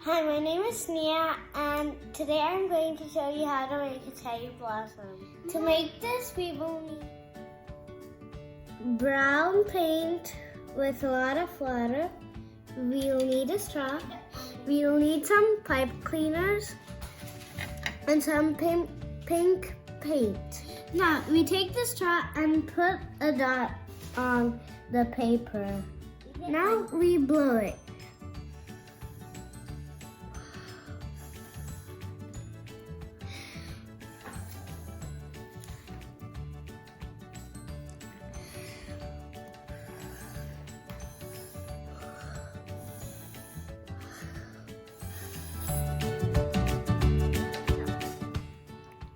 Hi, my name is Nia, and today I'm going to show you how to make a cherry blossom. To make this, we will need brown paint with a lot of water. We'll need a straw. We'll need some pipe cleaners and some pink paint. Now, we take the straw and put a dot on the paper. Now we blow it.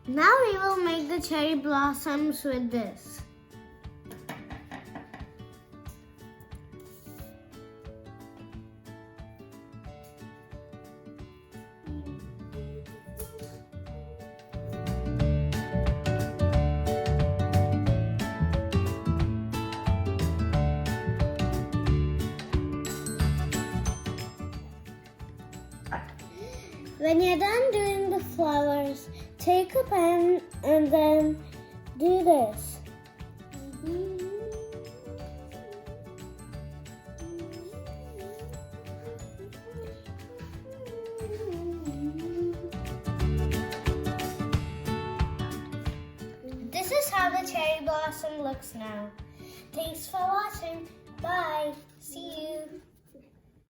Now we will make the cherry blossoms with this. When you're done doing the flowers, take a pen and then do this. This is how the cherry blossom looks now. Thanks for watching. Bye. See you.